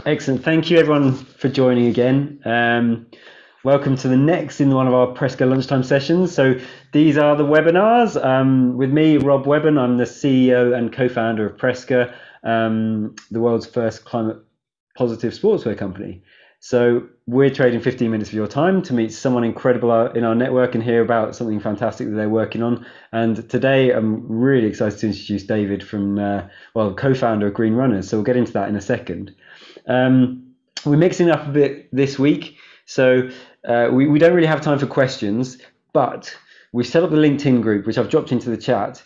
Excellent. Thank you, everyone, for joining again. Welcome to the next in one of our Presca lunchtime sessions. So these are the webinars with me, Rob Webben. I'm the CEO and co-founder of Presca, the world's first climate positive sportswear company. So we're trading 15 minutes of your time to meet someone incredible in our network and hear about something fantastic that they're working on. And today I'm really excited to introduce David from, co-founder of Green Runners. So we'll get into that in a second. We're mixing up a bit this week, so we don't really have time for questions, but we've set up the LinkedIn group, which I've dropped into the chat.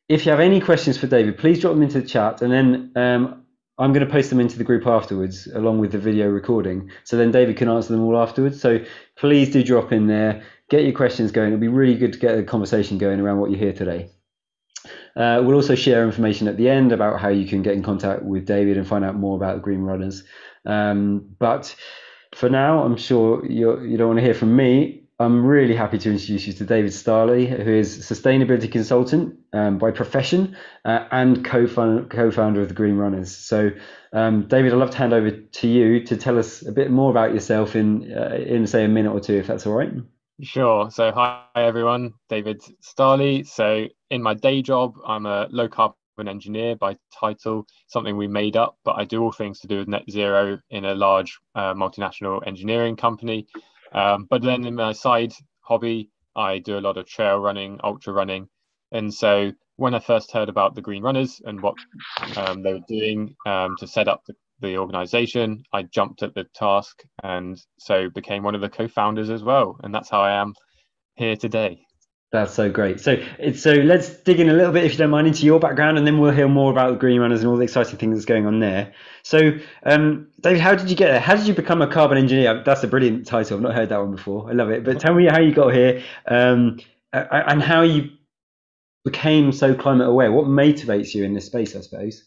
If you have any questions for David, please drop them into the chat, and then I'm going to post them into the group afterwards, along with the video recording, so then David can answer them all afterwards. So please do drop in there, get your questions going. It'll be really good to get a conversation going around what you hear today. We'll also share information at the end about how you can get in contact with David and find out more about the Green Runners. But for now, I'm sure you don't want to hear from me. I'm really happy to introduce you to David Starley, who is sustainability consultant by profession and co-founder of the Green Runners. So, David, I'd love to hand over to you to tell us a bit more about yourself in say a minute or two, if that's all right. Sure. So hi everyone, David Starley. So in my day job, I'm a low carbon engineer by title, something we made up, but I do all things to do with net zero in a large multinational engineering company. But then in my side hobby, I do a lot of trail running, ultra running. And so when I first heard about the Green Runners and what they were doing to set up the organization, I jumped at the task and so became one of the co-founders as well. And that's how I am here today. That's so great. So let's dig in a little bit, if you don't mind, into your background, and then we'll hear more about the Green Runners and all the exciting things that's going on there. So, David, how did you get there? How did you become a carbon engineer? That's a brilliant title. I've not heard that one before. I love it. But tell me how you got here, and how you became so climate aware. What motivates you in this space, I suppose?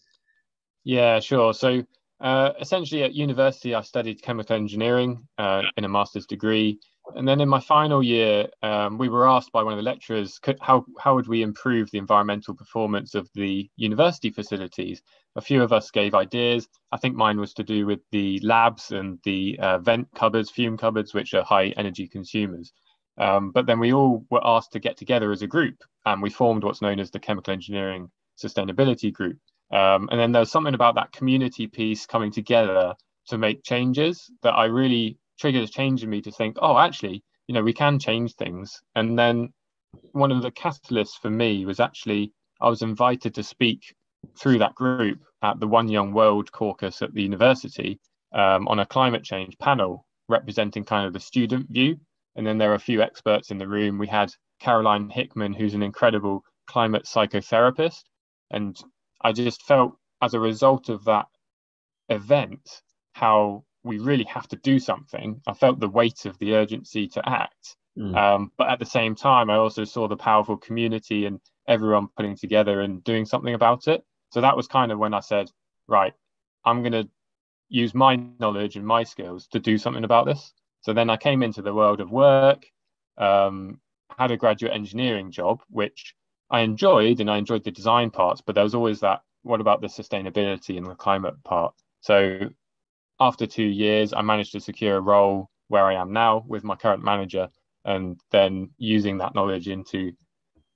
Yeah, sure. So essentially at university, I studied chemical engineering in a master's degree. And then in my final year, we were asked by one of the lecturers, how would we improve the environmental performance of the university facilities? A few of us gave ideas. I think mine was to do with the labs and the vent cupboards, fume cupboards, which are high energy consumers. But then we all were asked to get together as a group, and we formed what's known as the Chemical Engineering Sustainability Group. And then there was something about that community piece coming together to make changes that I really triggered a change in me to think, oh, actually, we can change things. And then one of the catalysts for me was actually I was invited to speak through that group at the One Young World caucus at the university on a climate change panel representing kind of the student view. And then there are a few experts in the room. We had Caroline Hickman, who's an incredible climate psychotherapist. And I just felt as a result of that event, how we really have to do something. I felt the weight of the urgency to act. But at the same time, I also saw the powerful community and everyone putting together and doing something about it. So that was kind of when I said, right, I'm going to use my knowledge and my skills to do something about this. So then I came into the world of work, had a graduate engineering job, which I enjoyed, and I enjoyed the design parts, but there was always that, what about the sustainability and the climate part? So after 2 years, I managed to secure a role where I am now with my current manager, and then using that knowledge into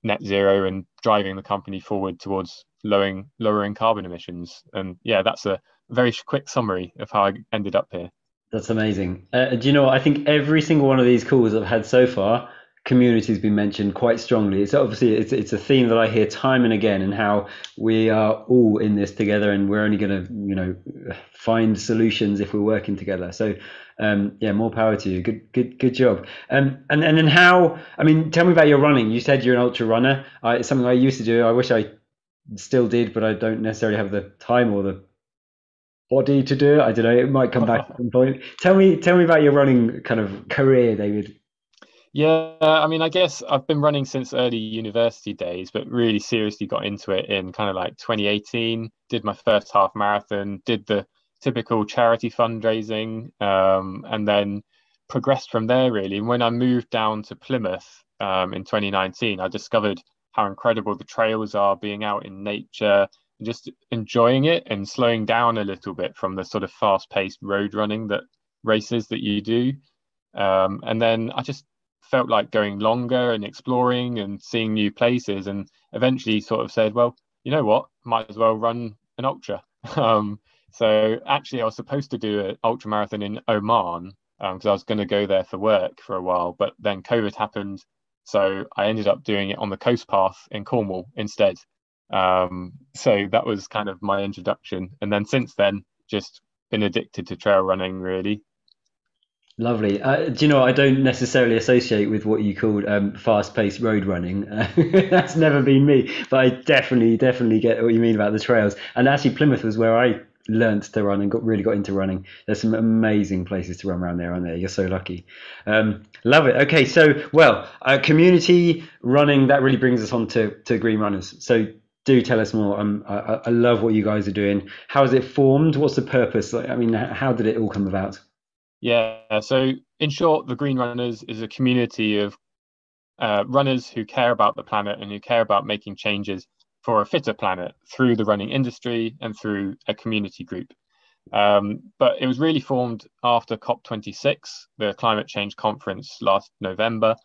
net zero and driving the company forward towards lowering carbon emissions. And yeah, that's a very quick summary of how I ended up here. That's amazing. Do you know what? I think every single one of these calls I've had so far, community has been mentioned quite strongly. It's obviously it's a theme that I hear time and again, and how we are all in this together, and we're only going to find solutions if we're working together. So more power to you. Good job. And then how? I mean, tell me about your running. You said you're an ultra runner. It's something I used to do. I wish I still did, but I don't necessarily have the time or the body to do it. I don't know. It might come back at some point. Tell me about your running kind of career, David. Yeah, I mean, I guess I've been running since early university days, but really seriously got into it in kind of like 2018. Did my first half marathon, did the typical charity fundraising, and then progressed from there really. And when I moved down to Plymouth in 2019, I discovered how incredible the trails are, being out in nature, just enjoying it and slowing down a little bit from the sort of fast-paced road running that races that you do. And then I just felt like going longer and exploring and seeing new places, and eventually sort of said, well, you know what, might as well run an ultra. So actually I was supposed to do an ultra marathon in Oman, because I was going to go there for work for a while, but then COVID happened, so I ended up doing it on the coast path in Cornwall instead. So that was kind of my introduction, and then since then just been addicted to trail running, really. Lovely. Do you know what? I don't necessarily associate with what you called fast-paced road running. That's never been me, but I definitely get what you mean about the trails. And actually, Plymouth was where I learnt to run and really got into running. There's some amazing places to run around there, aren't there? You're so lucky. Love it. Okay, so community running, that really brings us on to Green Runners. So do tell us more. I love what you guys are doing. How is it formed? What's the purpose? Like, I mean, how did it all come about? Yeah, so in short, the Green Runners is a community of runners who care about the planet and who care about making changes for a fitter planet through the running industry and through a community group. But it was really formed after COP26, the climate change conference last November.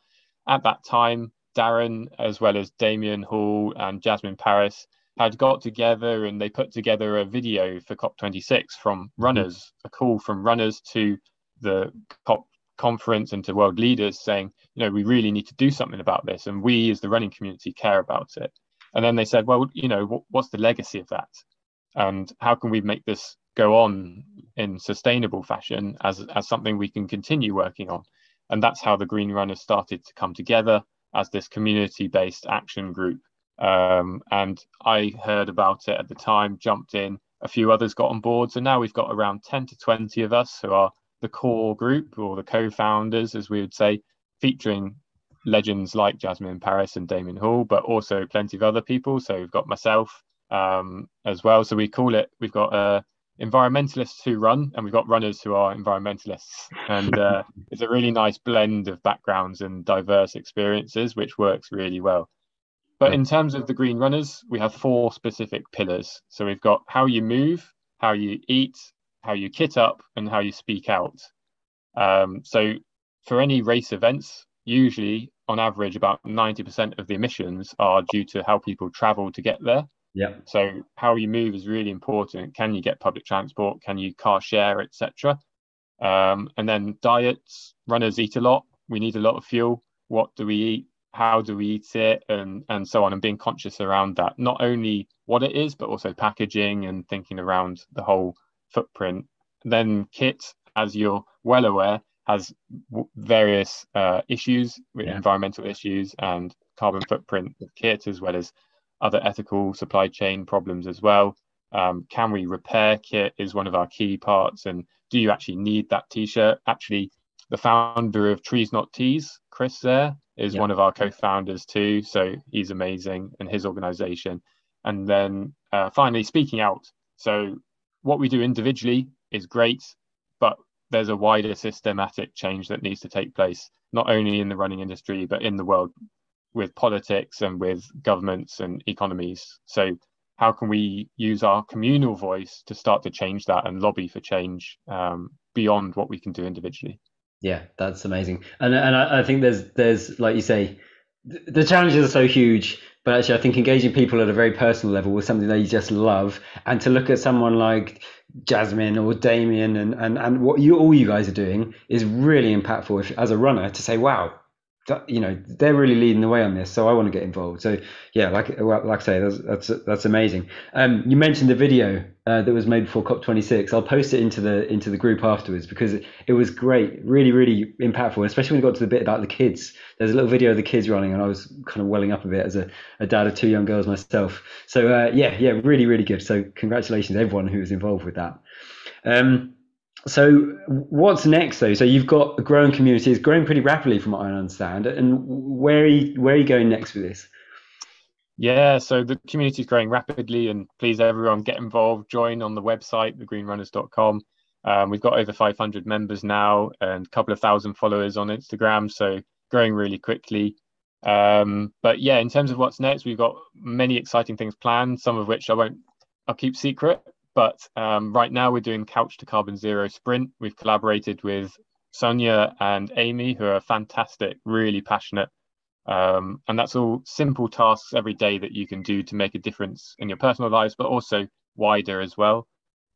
At that time, Darren, as well as Damien Hall and Jasmine Paris, had got together and they put together a video for COP26 from runners, a call from runners to the COP conference and to world leaders saying, you know, we really need to do something about this, and we as the running community care about it. And then they said, well, you know, what's the legacy of that, and how can we make this go on in sustainable fashion as something we can continue working on? And that's how the Green Runners started to come together as this community-based action group. And I heard about it at the time, jumped in, a few others got on board, so now we've got around 10 to 20 of us who are the core group, or the co-founders, as we would say, featuring legends like Jasmine Paris and Damien Hall, but also plenty of other people. So we've got myself as well. So we call it, we've got environmentalists who run, and we've got runners who are environmentalists. And it's a really nice blend of backgrounds and diverse experiences, which works really well. But in terms of the Green Runners, we have 4 specific pillars. So we've got how you move, how you eat, how you kit up, and how you speak out. So for any race events, usually on average about 90% of the emissions are due to how people travel to get there. Yeah. So how you move is really important. Can you get public transport? Can you car share, etc.? And then diets. Runners eat a lot. We need a lot of fuel. What do we eat? How do we eat it? And so on, and being conscious around that. Not only what it is, but also packaging and thinking around the whole footprint. Then kit, as you're well aware, has various issues with environmental issues and carbon footprint of kit, as well as other ethical supply chain problems as well. Can we repair kit is one of our key parts, and do you actually need that t-shirt? Actually, the founder of Trees Not Teas, Chris there, is one of our co-founders too, so he's amazing, and his organization. And then finally, speaking out. So what we do individually is great, but there's a wider systematic change that needs to take place, not only in the running industry, but in the world, with politics and with governments and economies. So how can we use our communal voice to start to change that and lobby for change beyond what we can do individually? Yeah, that's amazing. And I think there's like you say, the challenges are so huge, but actually I think engaging people at a very personal level with something they just love, and to look at someone like Jasmine or Damien and what all you guys are doing is really impactful as a runner, to say, wow, you know, they're really leading the way on this, so I want to get involved. So yeah, like I say, that's amazing. You mentioned the video that was made before COP26. I'll post it into the group afterwards, because it was great, really impactful, especially when we got to the bit about the kids. There's a little video of the kids running, and I was kind of welling up a bit as a dad of 2 young girls myself. So yeah, really good. So congratulations to everyone who was involved with that. So what's next though? So you've got a growing community, it's growing pretty rapidly from what I understand. And where are you going next with this? Yeah, so the community is growing rapidly, and please everyone get involved, join on the website, thegreenrunners.com. We've got over 500 members now and a couple of thousand followers on Instagram, so growing really quickly. But yeah, in terms of what's next, we've got many exciting things planned, some of which I won't I'll keep secret. But right now we're doing Couch to Carbon Zero Sprint. We've collaborated with Sonia and Amy, who are fantastic, really passionate. And that's all simple tasks every day that you can do to make a difference in your personal lives, but also wider as well.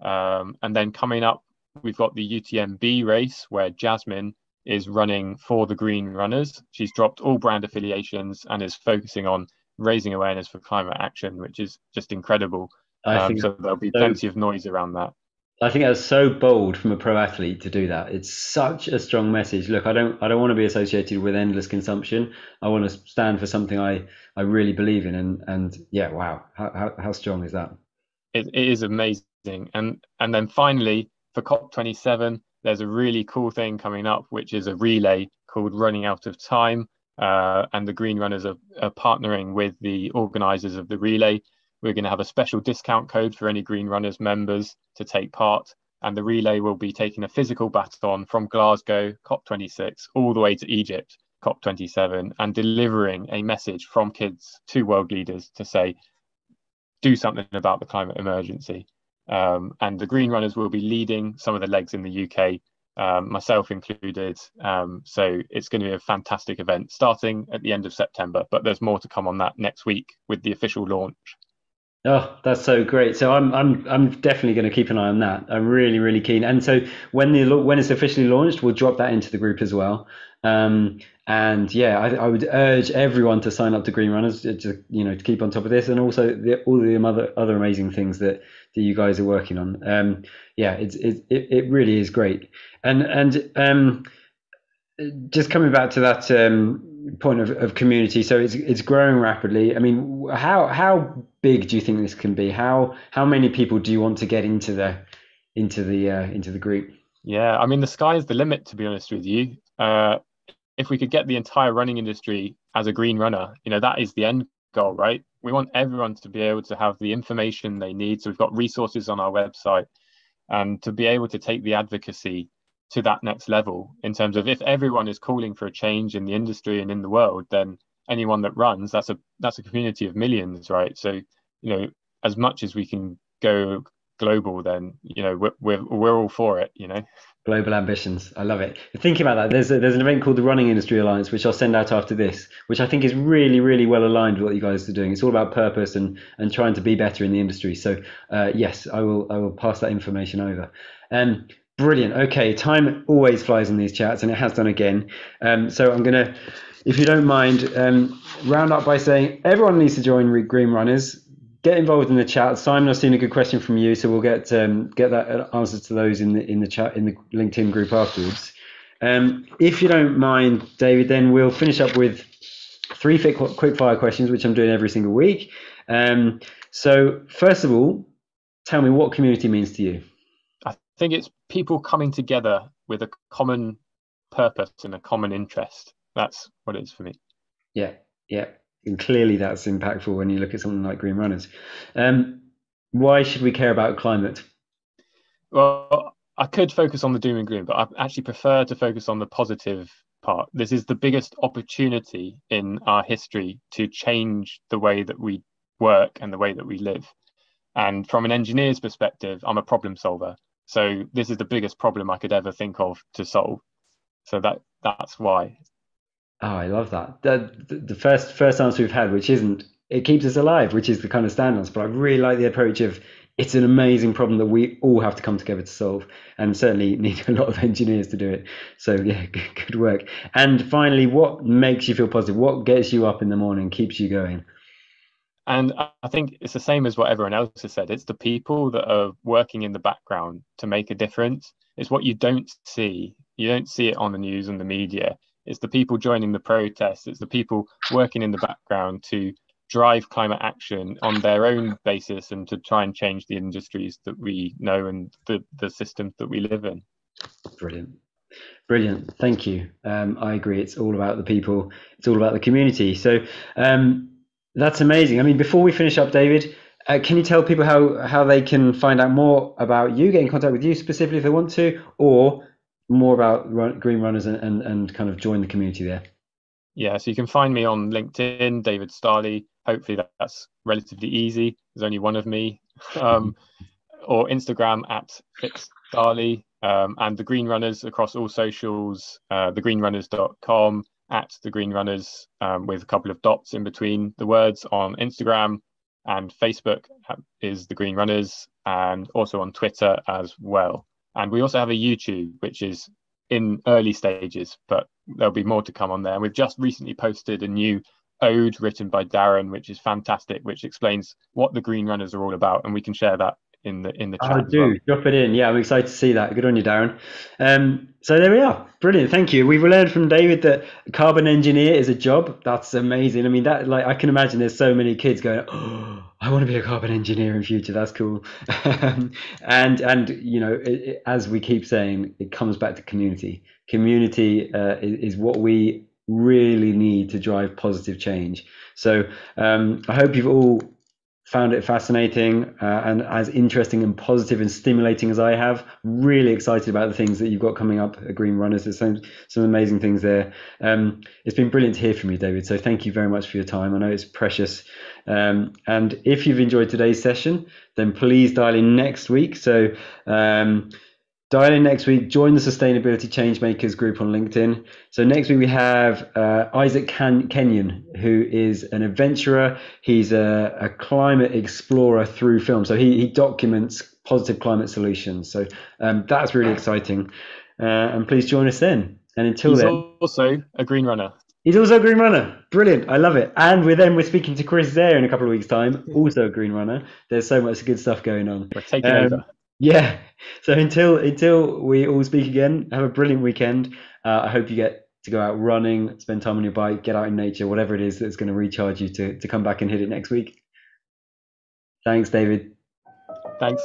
And then coming up, we've got the UTMB race where Jasmine is running for the Green Runners. She's dropped all brand affiliations and is focusing on raising awareness for climate action, which is just incredible. So there'll be plenty of noise around that. I think that's so bold from a pro athlete to do that. It's such a strong message. Look, I don't want to be associated with endless consumption. I want to stand for something I really believe in. And yeah, wow, how strong is that? It is amazing. And then finally for COP27, there's a really cool thing coming up, which is a relay called Running Out of Time. And the Green Runners are partnering with the organisers of the relay. We're going to have a special discount code for any Green Runners members to take part. And the relay will be taking a physical baton from Glasgow, COP26, all the way to Egypt, COP27, and delivering a message from kids to world leaders to say, do something about the climate emergency. And the Green Runners will be leading some of the legs in the UK, myself included. So it's going to be a fantastic event starting at the end of September, but there's more to come on that next week with the official launch. Oh, that's so great. So I'm definitely going to keep an eye on that. I'm really keen. And so when it's officially launched, we'll drop that into the group as well. And yeah, I would urge everyone to sign up to Green Runners, to keep on top of this, and also all the other amazing things that you guys are working on. Yeah, it really is great. And just coming back to that point of community, so it's growing rapidly. I mean, how big do you think this can be? How many people do you want to get into the group? Yeah, I mean, the sky is the limit, to be honest with you. If we could get the entire running industry as a green runner, that is the end goal, right? We want everyone to be able to have the information they need. So we've got resources on our website, and to be able to take the advocacy to that next level in terms of, if everyone is calling for a change in the industry and in the world, then anyone that runs, that's a community of millions, right? So, as much as we can go global, then we're all for it. Global ambitions. I love it. Thinking about that, there's an event called the Running Industry Alliance, which I'll send out after this, which I think is really well aligned with what you guys are doing. It's all about purpose and trying to be better in the industry. So yes, I will pass that information over. Brilliant. Okay, time always flies in these chats, and it has done again. So I'm gonna, if you don't mind, round up by saying everyone needs to join Green Runners. Get involved in the chat. Simon, I've seen a good question from you, so we'll get that answers to those in the chat in the LinkedIn group afterwards. If you don't mind, David, then we'll finish up with 3 quick fire questions, which I'm doing every single week. So first of all, tell me what community means to you. I think it's people coming together with a common purpose and a common interest. That's what it is for me. Yeah. And clearly that's impactful when you look at something like Green Runners. Why should we care about climate? Well, I could focus on the doom and gloom, but I actually prefer to focus on the positive part. This is the biggest opportunity in our history to change the way that we work and the way that we live. And from an engineer's perspective, I'm a problem solver. So this is the biggest problem I could ever think of to solve. So that's why. Oh, I love that. The first answer we've had, which isn't, it keeps us alive, which is the kind of standards. But I really like the approach of, it's an amazing problem that we all have to come together to solve, and certainly need a lot of engineers to do it. So yeah, good work. And finally, what makes you feel positive? What gets you up in the morning, keeps you going? And I think it's the same as what everyone else has said. It's the people that are working in the background to make a difference. It's what you don't see. You don't see it on the news and the media. It's the people joining the protests. It's the people working in the background to drive climate action on their own basis and to try and change the industries that we know and the systems that we live in. Brilliant. Thank you. I agree. It's all about the people. It's all about the community. So that's amazing. I mean, before we finish up, David, can you tell people how they can find out more about you, get in contact with you specifically if they want to, or more about Green Runners and kind of join the community there? Yeah, so you can find me on LinkedIn, David Starley, Hopefully that's relatively easy. There's only one of me. Or Instagram at Starley, and the Green Runners across all socials, thegreenrunners.com, at the Green Runners, with a couple of dots in between the words on Instagram, and Facebook is the Green Runners, and also on Twitter as well. And we also have a YouTube, which is in early stages, but there'll be more to come on there. And we've just recently posted a new ode written by Darren, which is fantastic, which explains what the Green Runners are all about, and we can share that in the I chat as well. do. Drop it in. Yeah, I'm excited to see that. Good on you, Darren. So there we are. Brilliant. Thank you. We've learned from David that carbon engineer is a job. That's amazing. I mean, that, like, I can imagine there's so many kids going, "Oh, I want to be a carbon engineer in future." That's cool. And you know, as we keep saying, it comes back to community. Community is what we really need to drive positive change. So I hope you've all found it fascinating and as interesting and positive and stimulating as I have. Really excited about the things that you've got coming up at Green Runners. There's some amazing things there. It's been brilliant to hear from you, David. So thank you very much for your time. I know it's precious. And if you've enjoyed today's session, then please dial in next week. So dial in next week, join the Sustainability Changemakers group on LinkedIn. So next week we have Isaac Kenyon, who is an adventurer. He's a climate explorer through film. So he documents positive climate solutions. So that's really exciting. And please join us then. And until then. He's also a Green Runner. He's also a Green Runner. Brilliant. I love it. And we're speaking to Chris there in a couple of weeks' time, also a Green Runner. There's so much good stuff going on. We're taking over. Yeah. So until we all speak again, have a brilliant weekend. I hope you get to go out running, spend time on your bike, get out in nature, whatever it is that's going to recharge you to come back and hit it next week. Thanks, David. Thanks.